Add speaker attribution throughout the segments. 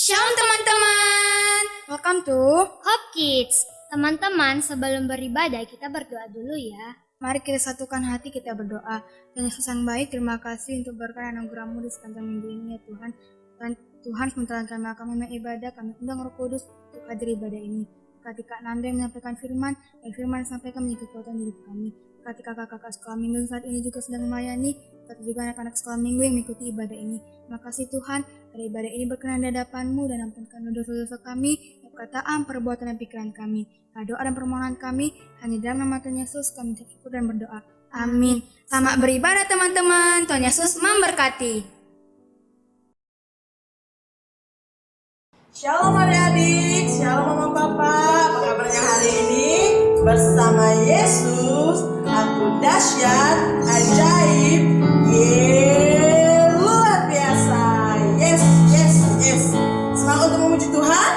Speaker 1: Shalom teman-teman. Welcome to
Speaker 2: Hope Kids. Teman-teman, sebelum beribadah kita berdoa dulu ya.
Speaker 1: Mari kita satukan hati, kita berdoa. Tuhan Yesus yang baik, terima kasih untuk berkat anugerah-Mu di sepanjang minggu ini ya Tuhan. Tuhan sementara kami akan mengibadah, kami undang Roh Kudus untuk hadir ibadah ini. Ketika Nanda yang menyampaikan firman, dan firman disampaikan menjadi kekuatan hidup kami. Ketika kakak-kakak sekolah minggu saat ini juga sedang melayani, serta juga anak-anak sekolah minggu yang mengikuti ibadah ini. Terima kasih Tuhan, pada ibadah ini berkenan di hadapan-Mu dan ampunkan dosa-dosa kami, perkataan, perbuatan, dan pikiran kami. Doa dan permohonan kami hanya dalam nama Tuhan Yesus kami bersyukur dan berdoa. Amin. Selamat beribadah teman-teman. Tuhan Yesus memberkati.
Speaker 3: Shalom adik-adik, shalom mama papa. Apa kabarnya hari ini? Bersama Yesus, aku dahsyat, ajaib, luar biasa. Yes. Semangat untuk memuji Tuhan.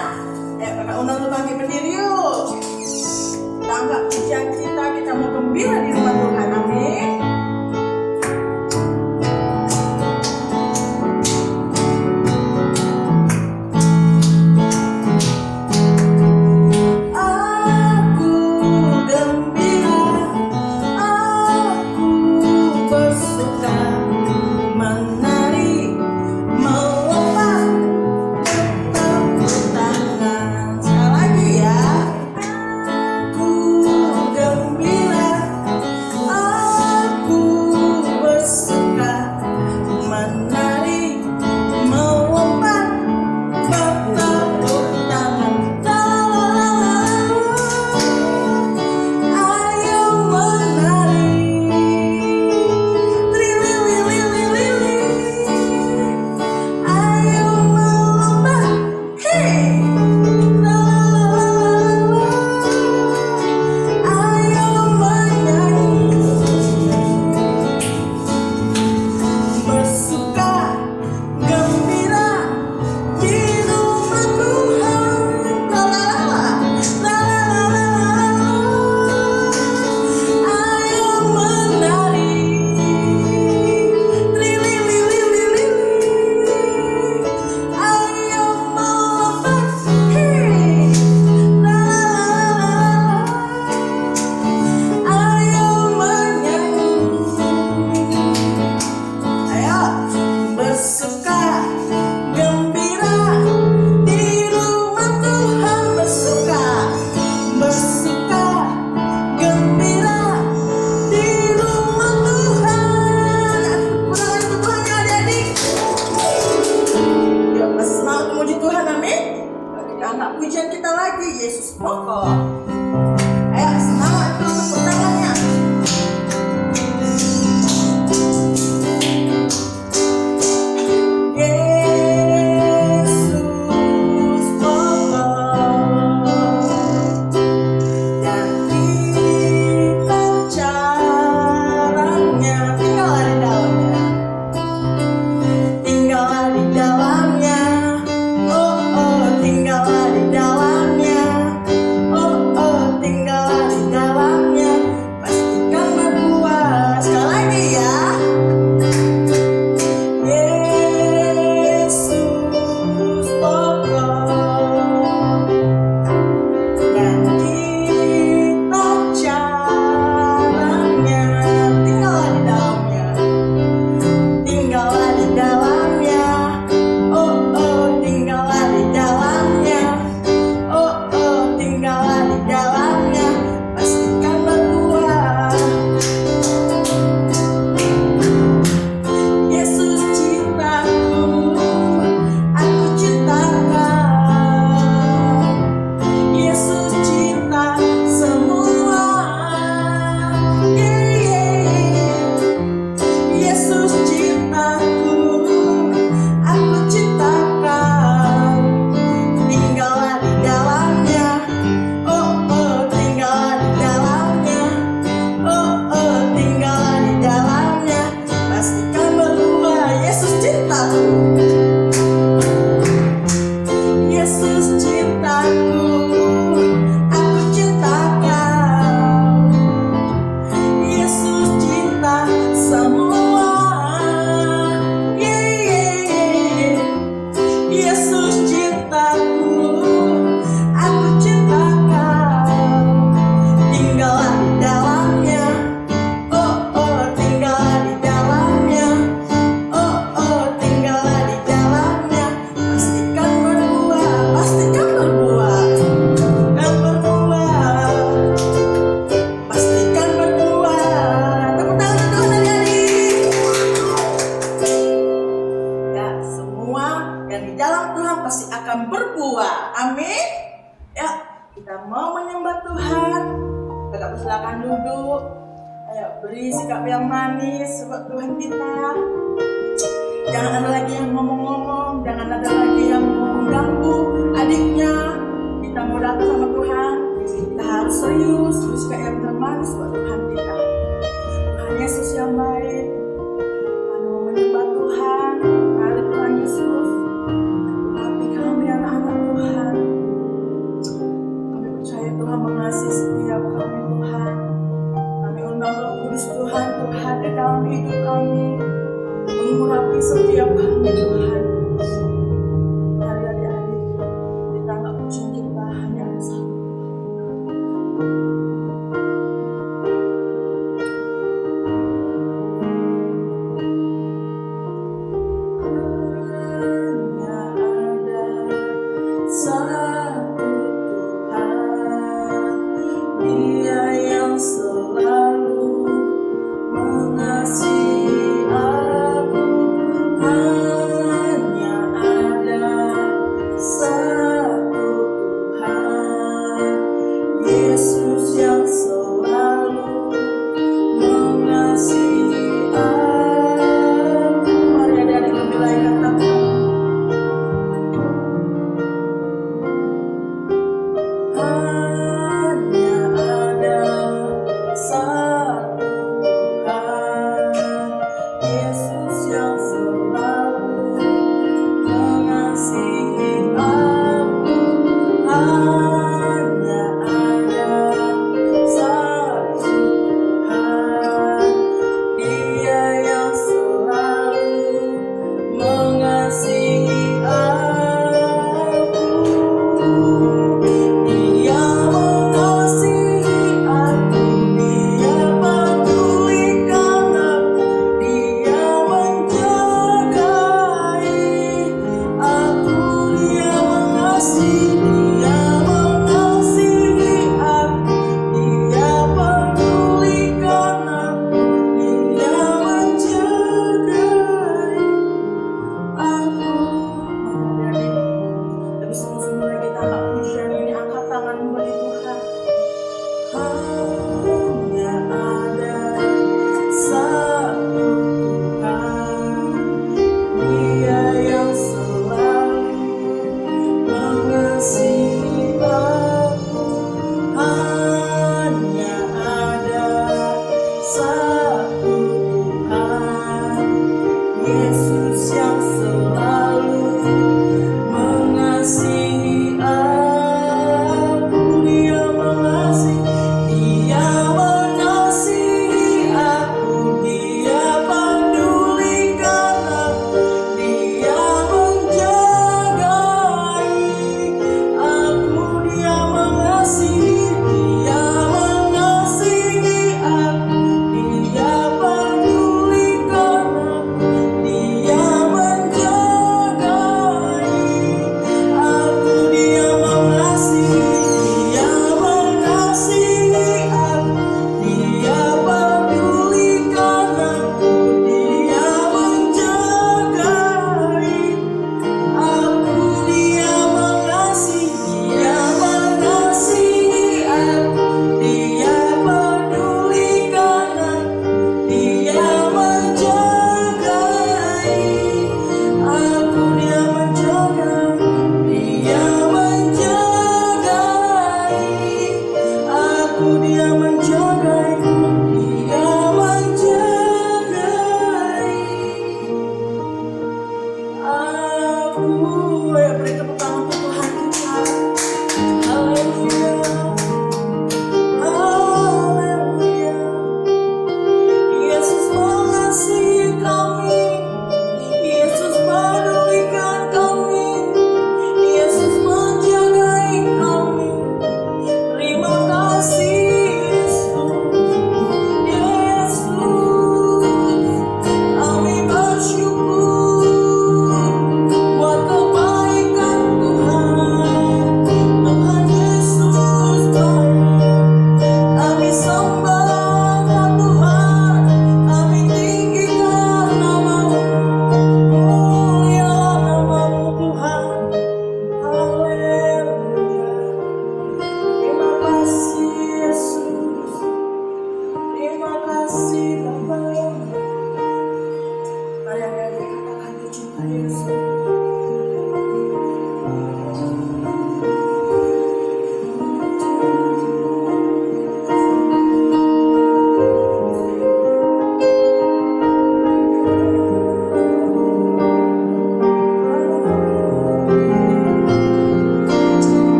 Speaker 3: Kakak undang untuk bangkit berdiri yuk. Kita anggap pujian kita mau gembira di rumah Tuhan. Amin. Pujian kita lagi, Yesus pokok. Ayo semangat dulu tepuk tangannya. Yesus pokok dan kita caranya tinggallah di dalamnya. Tinggallah di dalamnya. silakan duduk. Ayo beri sikap yang manis buat Tuhan kita. Jangan ada lagi yang ngomong-ngomong, jangan ada lagi yang mengganggu adiknya. Kita mau datang sama Tuhan, kita harus serius, terus kayak yang termanis buat Tuhan kita. Tuhan Yesus yang baik, kami mau menyembah Tuhan. Mari Tuhan Yesus, urapi kami anak-anak Tuhan. Kami percaya Tuhan mengasihi setiap kami Tuhan. Kami undang Roh Kudus Tuhan untuk hadir dalam hidup kami, mengurapi setiap kami Tuhan. Mari adik-adik, kita nggak pucung kita hanya ada satu. Hanya ada satu Tuhan, Dia yang selalu mengasihi aku. Hanya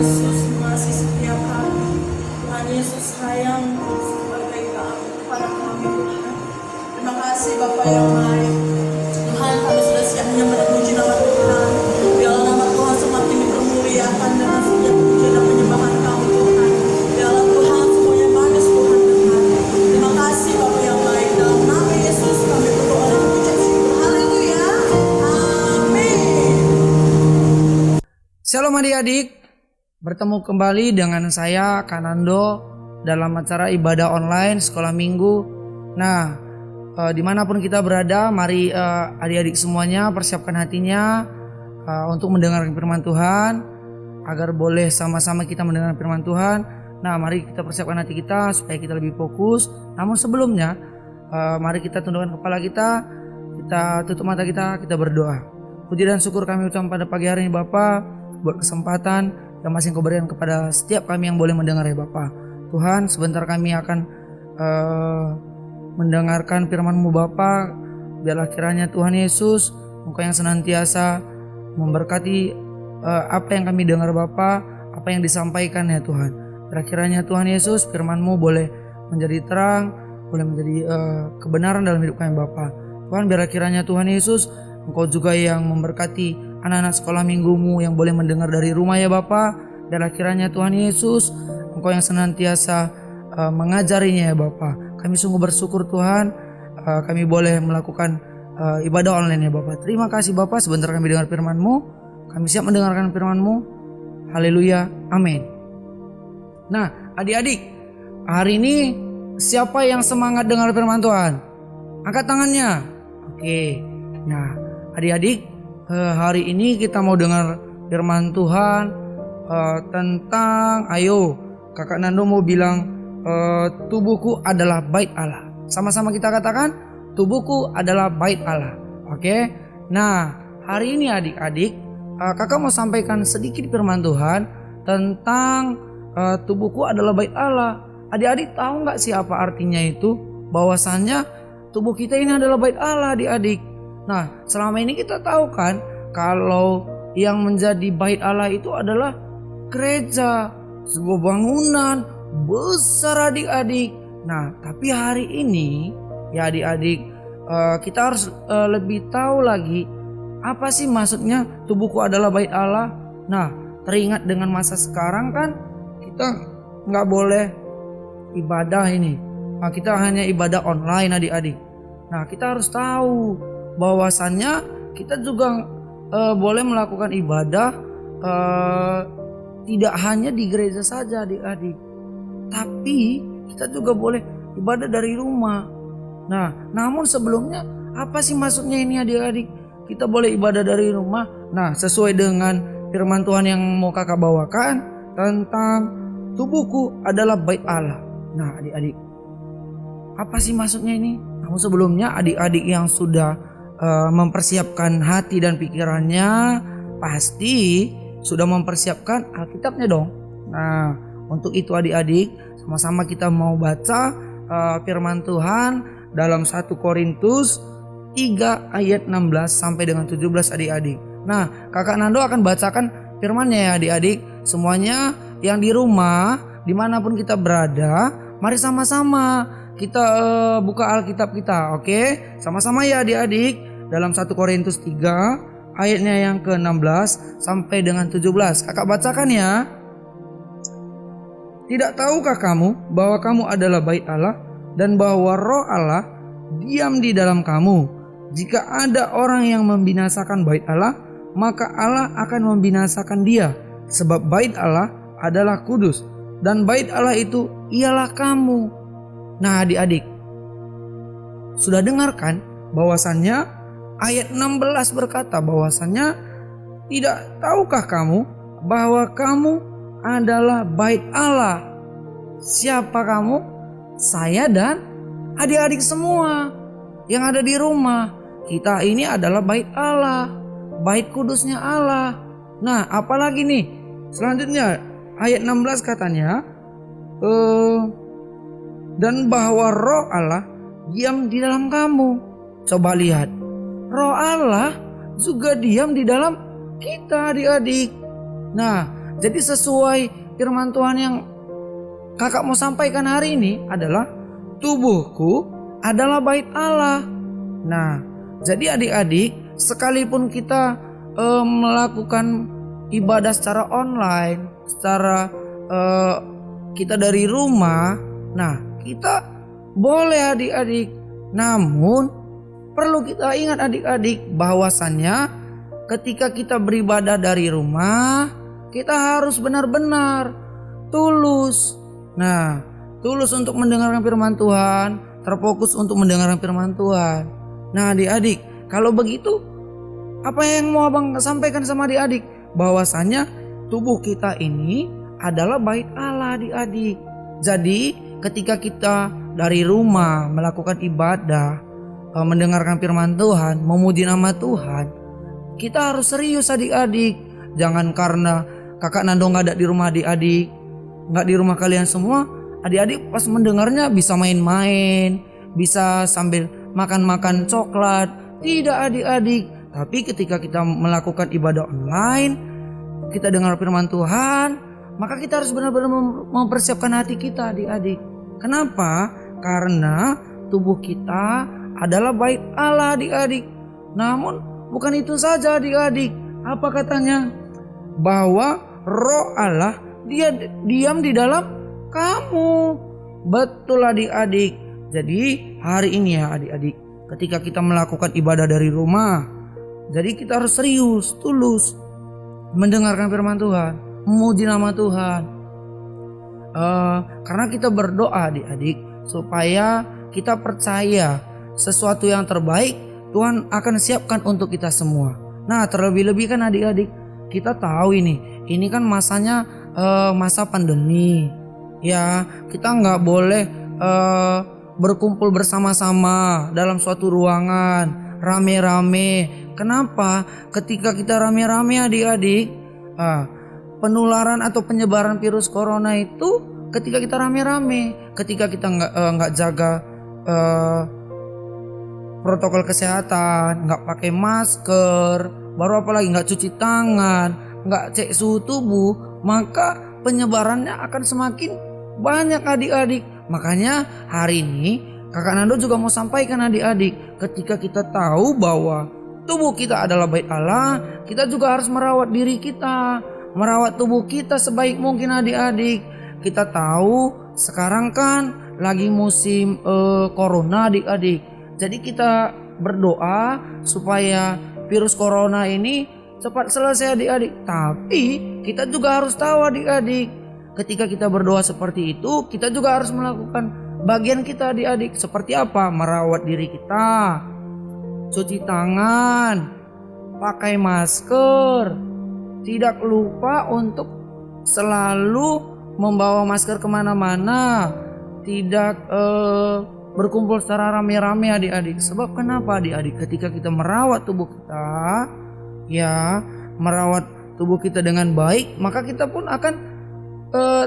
Speaker 3: Yesus masih setia kami. Tuhan Yesus sayang sebagai kepada kami Tuhan. Terima kasih Bapa yang baik. Tuhan, kami sudah siap memuji nama Tuhan. Biarlah nama Tuhan semakin dipermuliakan dengan setiap pujian dan penyembahan kami Tuhan. Biarlah Tuhan semuanya manis Tuhan Tuhan. Terima kasih Bapa yang baik. Dalam nama Yesus kami berdoa dan mengucap syukur. Haleluya. Amin.
Speaker 4: Shalom adik-adik, bertemu kembali dengan saya Kanando dalam acara ibadah online sekolah minggu. Nah, dimanapun kita berada, mari adik-adik semuanya persiapkan hatinya untuk mendengarkan firman Tuhan, agar boleh sama-sama kita mendengarkan firman Tuhan. Nah, mari kita persiapkan hati kita supaya kita lebih fokus. Namun sebelumnya, mari kita tundukkan kepala kita tutup mata kita berdoa. Puji dan syukur kami ucapkan pada pagi hari ini Bapa, buat kesempatan yang masih Engkau berikan kepada setiap kami yang boleh mendengar ya Bapa. Tuhan, sebentar kami akan mendengarkan firman-Mu Bapa. Biarlah kiranya Tuhan Yesus, Engkau yang senantiasa memberkati apa yang kami dengar Bapa, apa yang disampaikan ya Tuhan. Biarlah kiranya Tuhan Yesus, firman-Mu boleh menjadi terang, boleh menjadi kebenaran dalam hidup kami Bapa. Tuhan, biarlah kiranya Tuhan Yesus, Engkau juga yang memberkati anak-anak sekolah minggumu yang boleh mendengar dari rumah ya Bapa. Biarlah kiranya Tuhan Yesus, Engkau yang senantiasa mengajarinya ya Bapa. Kami sungguh bersyukur Tuhan, kami boleh melakukan ibadah online ya Bapa. Terima kasih Bapa, sebentar kami dengar firman-Mu. Kami siap mendengarkan firman-Mu. Haleluya, amin. Nah adik-adik, hari ini siapa yang semangat dengar firman Tuhan? Angkat tangannya. Oke. Nah adik-adik, hari ini kita mau dengar firman Tuhan tentang, ayo Kakak Nando mau bilang tubuhku adalah bait Allah. Sama-sama kita katakan, tubuhku adalah bait Allah. Oke. Nah hari ini adik-adik, kakak mau sampaikan sedikit firman Tuhan tentang tubuhku adalah bait Allah. Adik-adik tahu nggak sih apa artinya itu? Bahwasannya tubuh kita ini adalah bait Allah adik-adik. Nah selama ini kita tahu kan kalau yang menjadi bait Allah itu adalah gereja, sebuah bangunan besar adik-adik. Nah tapi hari ini ya adik-adik, kita harus lebih tahu lagi apa sih maksudnya tubuhku adalah bait Allah. Nah teringat dengan masa sekarang kan kita nggak boleh ibadah ini, nah, kita hanya ibadah online adik-adik. Nah kita harus tahu bahwasannya kita juga boleh melakukan ibadah tidak hanya di gereja saja adik-adik, tapi kita juga boleh ibadah dari rumah. Nah namun sebelumnya apa sih maksudnya ini adik-adik? Kita boleh ibadah dari rumah. Nah sesuai dengan firman Tuhan yang mau kakak bawakan tentang tubuhku adalah bait Allah. Nah adik-adik, apa sih maksudnya ini? Namun sebelumnya adik-adik yang sudah mempersiapkan hati dan pikirannya pasti sudah mempersiapkan Alkitabnya dong. Nah untuk itu adik-adik, sama-sama kita mau baca firman Tuhan dalam 1 Korintus 3 ayat 16 sampai dengan 17 adik-adik. Nah kakak Nando akan bacakan firmannya ya adik-adik. Semuanya yang di rumah dimanapun kita berada, mari sama-sama kita buka Alkitab kita, oke? Sama-sama ya adik-adik, dalam 1 Korintus 3 ayatnya yang ke-16 sampai dengan 17. Kakak bacakan ya. Tidak tahukah kamu bahwa kamu adalah bait Allah dan bahwa Roh Allah diam di dalam kamu? Jika ada orang yang membinasakan bait Allah, maka Allah akan membinasakan dia, sebab bait Allah adalah kudus dan bait Allah itu ialah kamu. Nah adik-adik, sudah dengarkan bahwasannya ayat 16 berkata bahwasannya tidak tahukah kamu bahwa kamu adalah bait Allah? Siapa kamu? Saya dan adik-adik semua yang ada di rumah. Kita ini adalah bait Allah, bait kudusnya Allah. Nah apalagi nih selanjutnya ayat 16 katanya dan bahwa Roh Allah diam di dalam kamu. Coba lihat, Roh Allah juga diam di dalam kita adik-adik. Nah jadi sesuai firman Tuhan yang kakak mau sampaikan hari ini adalah tubuhku adalah bait Allah. Nah, jadi adik-adik, sekalipun kita melakukan ibadah secara online, secara kita dari rumah, nah kita boleh adik-adik. Namun perlu kita ingat adik-adik bahwasannya ketika kita beribadah dari rumah, kita harus benar-benar tulus. Nah, tulus untuk mendengarkan firman Tuhan, terfokus untuk mendengarkan firman Tuhan. Nah adik-adik, kalau begitu apa yang mau abang sampaikan sama adik-adik? Bahwasannya tubuh kita ini adalah bait Allah adik-adik. Jadi ketika kita dari rumah melakukan ibadah, mendengarkan firman Tuhan, memuji nama Tuhan, kita harus serius adik-adik. Jangan karena kakak Nando gak ada di rumah adik-adik, gak di rumah kalian semua, adik-adik pas mendengarnya bisa main-main, bisa sambil makan-makan coklat. Tidak adik-adik. Tapi ketika kita melakukan ibadah online, kita dengar firman Tuhan, maka kita harus benar-benar mempersiapkan hati kita adik-adik. Kenapa? Karena tubuh kita adalah bait Allah adik-adik. Namun bukan itu saja adik-adik. Apa katanya? Bahwa roh Allah dia diam di dalam kamu. Betul adik-adik. Jadi hari ini ya adik-adik, ketika kita melakukan ibadah dari rumah, jadi kita harus serius, tulus mendengarkan firman Tuhan, memuji nama Tuhan. Karena kita berdoa adik-adik supaya kita percaya sesuatu yang terbaik Tuhan akan siapkan untuk kita semua. Nah terlebih-lebih kan adik-adik, kita tahu ini kan masanya masa pandemi. Ya kita nggak boleh berkumpul bersama-sama dalam suatu ruangan rame-rame. Kenapa? Ketika kita rame-rame adik-adik, penularan atau penyebaran virus corona itu ketika kita rame-rame, ketika kita nggak jaga protokol kesehatan, nggak pakai masker, baru apalagi nggak cuci tangan, nggak cek suhu tubuh, maka penyebarannya akan semakin banyak adik-adik. Makanya hari ini kakak Nando juga mau sampaikan adik-adik, ketika kita tahu bahwa tubuh kita adalah bait Allah, kita juga harus merawat diri kita, merawat tubuh kita sebaik mungkin adik-adik. Kita tahu sekarang kan lagi musim corona adik-adik. Jadi kita berdoa supaya virus corona ini cepat selesai adik-adik. Tapi kita juga harus tahu adik-adik, ketika kita berdoa seperti itu, kita juga harus melakukan bagian kita adik-adik. Seperti apa? Merawat diri kita, cuci tangan, pakai masker, tidak lupa untuk selalu membawa masker kemana-mana, tidak berkumpul secara rame-rame adik-adik. Sebab kenapa adik-adik? Ketika kita merawat tubuh kita, ya merawat tubuh kita dengan baik, maka kita pun akan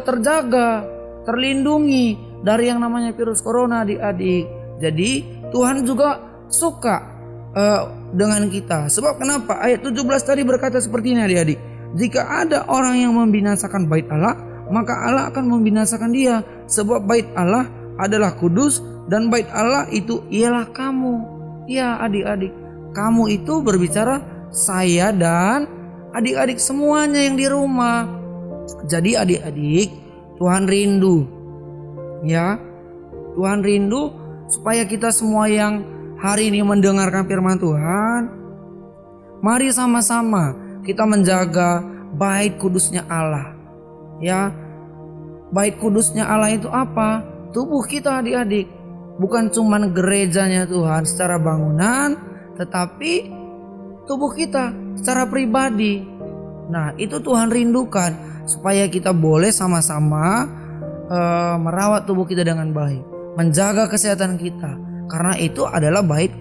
Speaker 4: terjaga, terlindungi dari yang namanya virus corona adik-adik. Jadi Tuhan juga suka dengan kita. Sebab kenapa? Ayat 17 tadi berkata seperti ini adik-adik. Jika ada orang yang membinasakan bait Allah, maka Allah akan membinasakan dia. Sebab bait Allah adalah kudus dan bait Allah itu ialah kamu. Ya adik-adik, kamu itu berbicara saya dan adik-adik semuanya yang di rumah. Jadi adik-adik, Tuhan rindu, ya Tuhan rindu supaya kita semua yang hari ini mendengarkan firman Tuhan, mari sama-sama kita menjaga bait kudusnya Allah. Ya, bait kudusnya Allah itu apa? Tubuh kita adik-adik. Bukan cuman gerejanya Tuhan secara bangunan, tetapi tubuh kita secara pribadi. Nah itu Tuhan rindukan, supaya kita boleh sama-sama merawat tubuh kita dengan baik, menjaga kesehatan kita, karena itu adalah bait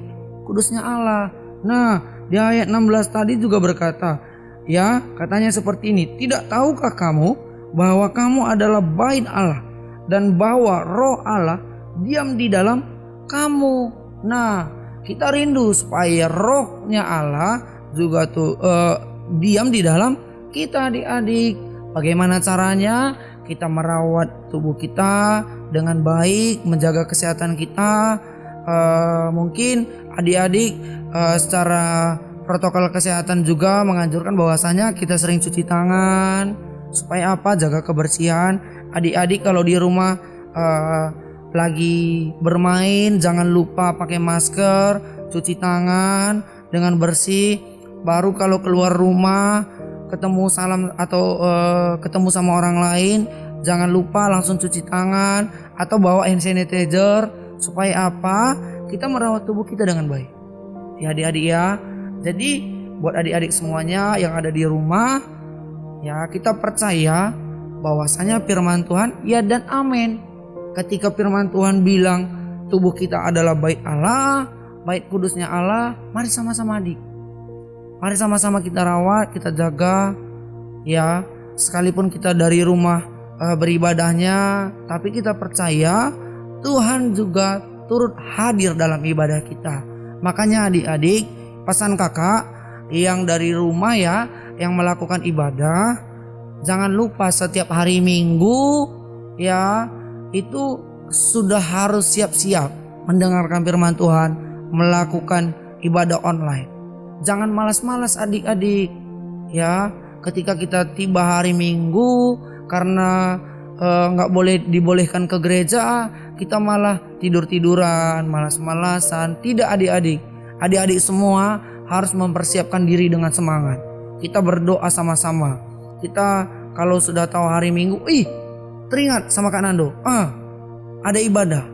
Speaker 4: kudusnya Allah. Nah di ayat 16 tadi juga berkata, ya katanya seperti ini, tidak tahukah kamu bahwa kamu adalah bait Allah dan bahwa roh Allah diam di dalam kamu. Nah kita rindu supaya rohnya Allah juga diam di dalam kita adik-adik. Bagaimana caranya kita merawat tubuh kita dengan baik, menjaga kesehatan kita. Mungkin adik-adik secara protokol kesehatan juga menganjurkan bahwasanya kita sering cuci tangan. Supaya apa? Jaga kebersihan. Adik-adik kalau di rumah lagi bermain, jangan lupa pakai masker, cuci tangan dengan bersih. Baru kalau keluar rumah ketemu ketemu sama orang lain, jangan lupa langsung cuci tangan atau bawa hand sanitizer. Supaya apa? Kita merawat tubuh kita dengan baik. Ya adik-adik ya. Jadi buat adik-adik semuanya yang ada di rumah, ya kita percaya bahwasanya firman Tuhan ya dan amin. Ketika firman Tuhan bilang tubuh kita adalah bait Allah, bait kudusnya Allah, mari sama-sama adik. Mari sama-sama kita rawat, kita jaga. Ya, sekalipun kita dari rumah beribadahnya, tapi kita percaya Tuhan juga turut hadir dalam ibadah kita. Makanya adik-adik, pesan kakak yang dari rumah ya, yang melakukan ibadah, jangan lupa setiap hari Minggu ya, itu sudah harus siap-siap mendengarkan firman Tuhan, melakukan ibadah online. Jangan malas-malas adik-adik ya, ketika kita tiba hari Minggu karena nggak boleh dibolehkan ke gereja, kita malah tidur-tiduran, malas-malasan. Tidak adik-adik. Adik-adik semua harus mempersiapkan diri dengan semangat. Kita berdoa sama-sama. Kita kalau sudah tahu hari Minggu, teringat sama Kak Nando, ada ibadah.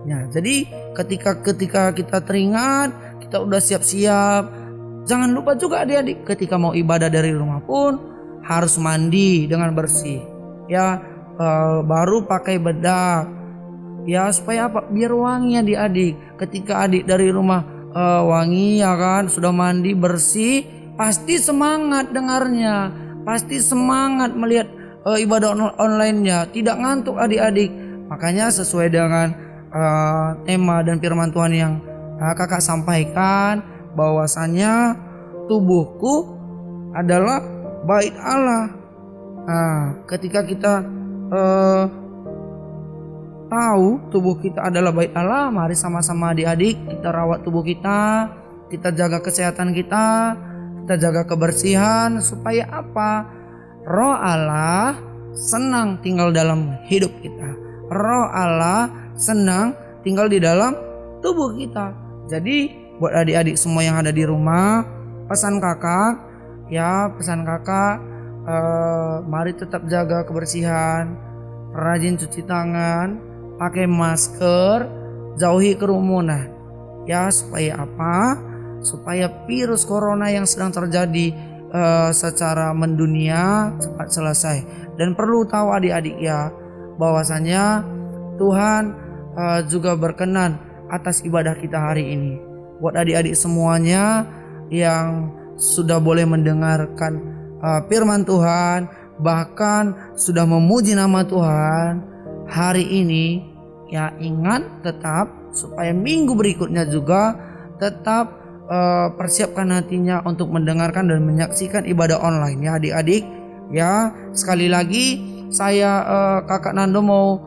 Speaker 4: Ya, jadi ketika kita teringat, kita udah siap-siap. Jangan lupa juga adik-adik, ketika mau ibadah dari rumah pun harus mandi dengan bersih. Ya, baru pakai bedak. Ya, supaya apa? Biar wangi adik-adik. Ketika adik dari rumah wangi ya kan, sudah mandi bersih, pasti semangat dengarnya, pasti semangat melihat ibadah online-nya, tidak ngantuk adik-adik. Makanya sesuai dengan tema dan firman Tuhan yang kakak sampaikan, bahwasanya tubuhku adalah bait Allah. Nah, ketika kita tahu tubuh kita adalah bait Allah, mari sama-sama adik-adik kita rawat tubuh kita jaga kesehatan kita jaga kebersihan, supaya apa? Roh Allah senang tinggal dalam hidup kita. Roh Allah senang tinggal di dalam tubuh kita. Jadi buat adik-adik semua yang ada di rumah, pesan kakak, mari tetap jaga kebersihan, rajin cuci tangan, pakai masker, jauhi kerumunan. Ya, supaya apa? Supaya virus corona yang sedang terjadi secara mendunia cepat selesai. Dan perlu tahu adik-adik ya, bahwasanya Tuhan juga berkenan atas ibadah kita hari ini. Buat adik-adik semuanya yang sudah boleh mendengarkan firman Tuhan, bahkan sudah memuji nama Tuhan hari ini, ya ingat tetap supaya minggu berikutnya juga tetap persiapkan hatinya untuk mendengarkan dan menyaksikan ibadah online ya adik-adik. Ya, sekali lagi saya kakak Nando mau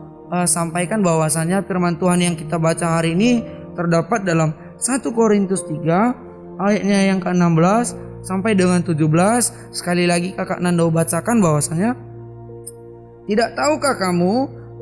Speaker 4: sampaikan bahwasanya firman Tuhan yang kita baca hari ini terdapat dalam 1 Korintus 3 ayatnya yang ke-16 sampai dengan 17. Sekali lagi kakak Nando bacakan bahwasanya, tidak tahukah kamu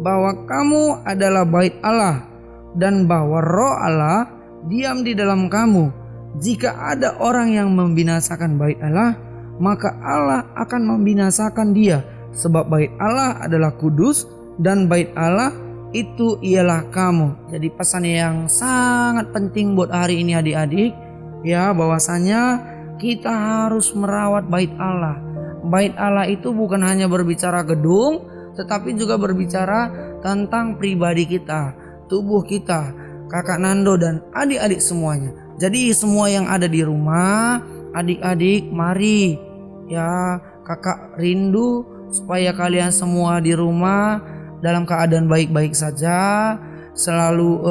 Speaker 4: bahwa kamu adalah bait Allah dan bahwa Roh Allah diam di dalam kamu? Jika ada orang yang membinasakan bait Allah, maka Allah akan membinasakan dia, sebab bait Allah adalah kudus dan bait Allah itu ialah kamu. Jadi pesan yang sangat penting buat hari ini adik-adik ya, bahwasanya kita harus merawat bait Allah. Bait Allah itu bukan hanya berbicara gedung, tetapi juga berbicara tentang pribadi kita, tubuh kita, kakak Nando dan adik-adik semuanya. Jadi semua yang ada di rumah, adik-adik mari ya, kakak rindu supaya kalian semua di rumah dalam keadaan baik-baik saja, selalu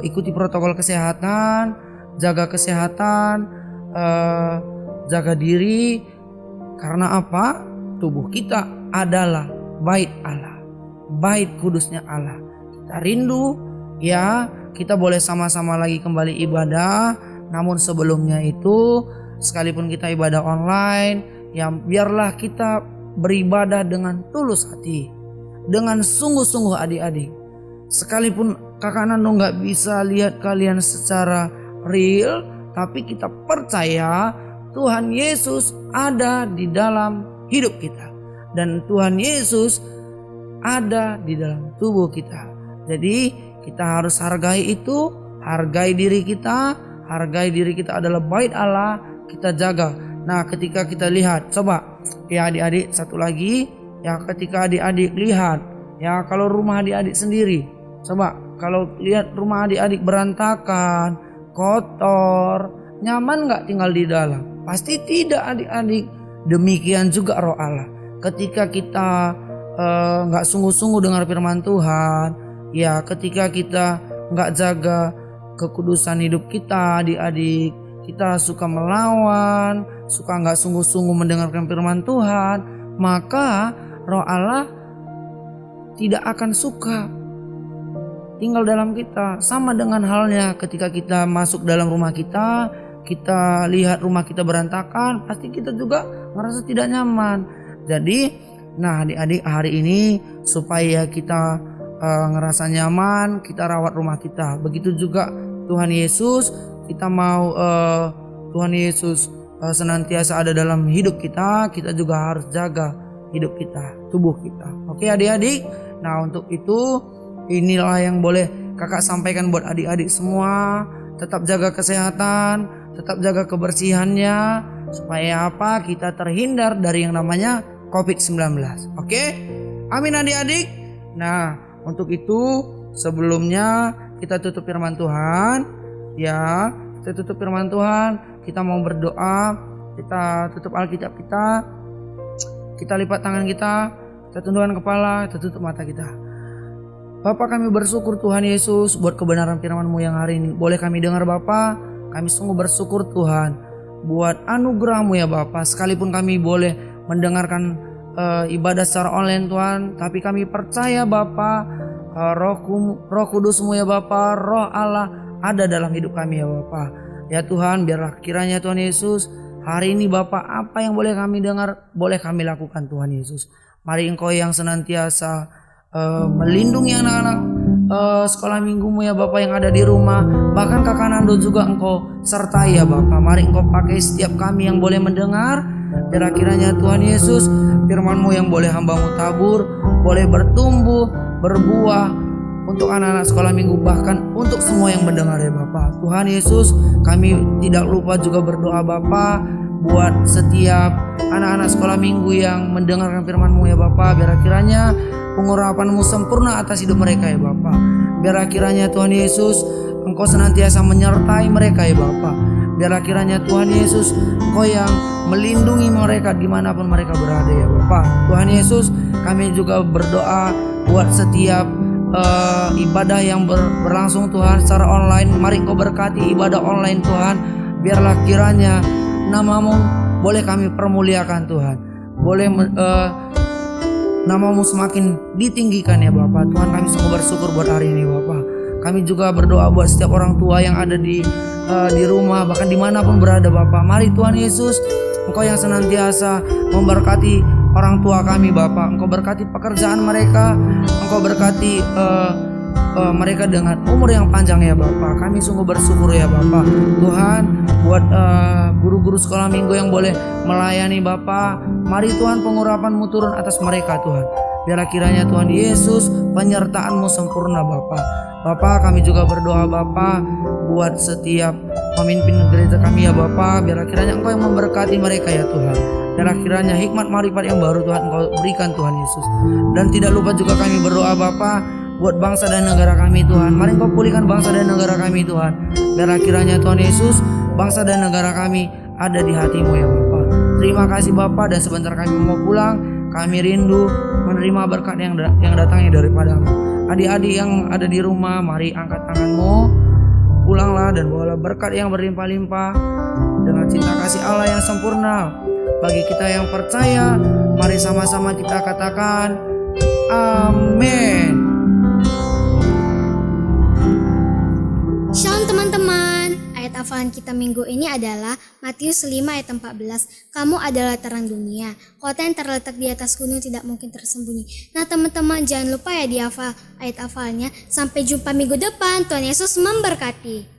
Speaker 4: ikuti protokol kesehatan, jaga kesehatan, jaga diri. Karena apa? Tubuh kita adalah bait Allah, bait kudusnya Allah. Kita rindu ya, kita boleh sama-sama lagi kembali ibadah. Namun sebelumnya itu, sekalipun kita ibadah online, ya biarlah kita beribadah dengan tulus hati, dengan sungguh-sungguh adik-adik. Sekalipun kakak Nando gak bisa lihat kalian secara real, tapi kita percaya Tuhan Yesus ada di dalam hidup kita. Dan Tuhan Yesus ada di dalam tubuh kita. Jadi kita harus hargai itu, hargai diri kita. Hargai diri kita adalah bait Allah, kita jaga. Nah ketika kita lihat, coba ya adik-adik, satu lagi ya, ketika adik-adik lihat ya, kalau rumah adik-adik sendiri, coba kalau lihat rumah adik-adik berantakan, kotor, nyaman gak tinggal di dalam? Pasti tidak adik-adik. Demikian juga roh Allah. Ketika kita gak sungguh-sungguh dengar firman Tuhan, ya ketika kita gak jaga kekudusan hidup kita, adik-adik, kita suka melawan, suka gak sungguh-sungguh mendengarkan firman Tuhan, maka roh Allah tidak akan suka tinggal dalam kita. Sama dengan halnya ketika kita masuk dalam rumah kita, kita lihat rumah kita berantakan, pasti kita juga merasa tidak nyaman. Jadi, nah adik-adik, hari ini supaya kita ngerasa nyaman, kita rawat rumah kita. Begitu juga Tuhan Yesus, kita mau Tuhan Yesus senantiasa ada dalam hidup kita, kita juga harus jaga hidup kita, tubuh kita. Oke adik-adik, nah untuk itu inilah yang boleh kakak sampaikan buat adik-adik semua. Tetap jaga kesehatan, tetap jaga kebersihannya, supaya apa? Kita terhindar dari yang namanya COVID-19. Oke? Amin adik-adik. Nah, untuk itu sebelumnya kita tutup firman Tuhan. Ya, kita tutup firman Tuhan. Kita mau berdoa. Kita tutup Alkitab kita. Kita lipat tangan kita. Kita tundukkan kepala. Kita tutup mata kita. Bapa, kami bersyukur Tuhan Yesus buat kebenaran firman-Mu yang hari ini boleh kami dengar Bapa. Kami sungguh bersyukur Tuhan buat anugerah-Mu ya Bapa. Sekalipun kami boleh mendengarkan ibadah secara online Tuhan, tapi kami percaya Bapa, Roh Kudus-Mu ya Bapa, Roh Allah ada dalam hidup kami ya Bapa. Ya Tuhan, biarlah kiranya Tuhan Yesus hari ini Bapa, apa yang boleh kami dengar boleh kami lakukan Tuhan Yesus. Mari Engkau yang senantiasa melindungi anak-anak sekolah minggumu ya Bapak yang ada di rumah, bahkan kakak Nando juga Engkau sertai ya Bapak. Mari Engkau pakai setiap kami yang boleh mendengar, biar kiranya Tuhan Yesus firman-Mu yang boleh hamba-Mu tabur boleh bertumbuh berbuah untuk anak-anak sekolah minggu, bahkan untuk semua yang mendengar ya Bapak. Tuhan Yesus, kami tidak lupa juga berdoa Bapak buat setiap anak-anak sekolah minggu yang mendengarkan firman-Mu ya Bapak. Biar kiranya pengurapan-Mu sempurna atas hidup mereka ya Bapa. Biar kiranya Tuhan Yesus Engkau senantiasa menyertai mereka ya Bapa. Biar kiranya Tuhan Yesus Engkau yang melindungi mereka dimanapun mereka berada ya Bapa. Tuhan Yesus, kami juga berdoa buat setiap ibadah yang berlangsung Tuhan secara online. Mari Engkau berkati ibadah online Tuhan. Biarlah kiranya nama-Mu boleh kami permuliakan Tuhan. Boleh nama-Mu semakin ditinggikan ya Bapak. Tuhan, kami sungguh bersyukur buat hari ini Bapak. Kami juga berdoa buat setiap orang tua yang ada di rumah, bahkan dimanapun berada Bapak. Mari Tuhan Yesus, Engkau yang senantiasa memberkati orang tua kami Bapak. Engkau berkati pekerjaan mereka, Engkau berkati mereka dengan umur yang panjang ya Bapak. Kami sungguh bersyukur ya Bapak. Tuhan, buat guru-guru sekolah minggu yang boleh melayani Bapak, mari Tuhan pengurapan-Mu turun atas mereka Tuhan. Biar kiranya Tuhan Yesus penyertaan-Mu sempurna Bapak. Bapak, kami juga berdoa Bapak buat setiap pemimpin gereja kami ya Bapak. Biar kiranya Engkau yang memberkati mereka ya Tuhan. Biar kiranya hikmat marifat yang baru Tuhan Engkau berikan Tuhan Yesus. Dan tidak lupa juga kami berdoa Bapak buat bangsa dan negara kami Tuhan. Mari Engkau pulihkan bangsa dan negara kami Tuhan. Biar kiranya Tuhan Yesus bangsa dan negara kami ada di hati-Mu ya Bapak. Terima kasih Bapak, dan sebentar kami mau pulang, kami rindu menerima berkat yang datangnya daripada-Mu. Adik-adik yang ada di rumah, mari angkat tanganmu, pulanglah dan bawalah berkat yang berlimpah-limpah dengan cinta kasih Allah yang sempurna bagi kita yang percaya Mari sama-sama kita katakan amin.
Speaker 2: Shalom teman-teman. Ayat hafalan kita minggu ini adalah Matius 5 ayat 14. Kamu adalah terang dunia. Kota yang terletak di atas gunung tidak mungkin tersembunyi. Nah teman-teman, jangan lupa ya dihafal ayat hafalnya. Sampai jumpa minggu depan. Tuhan Yesus memberkati.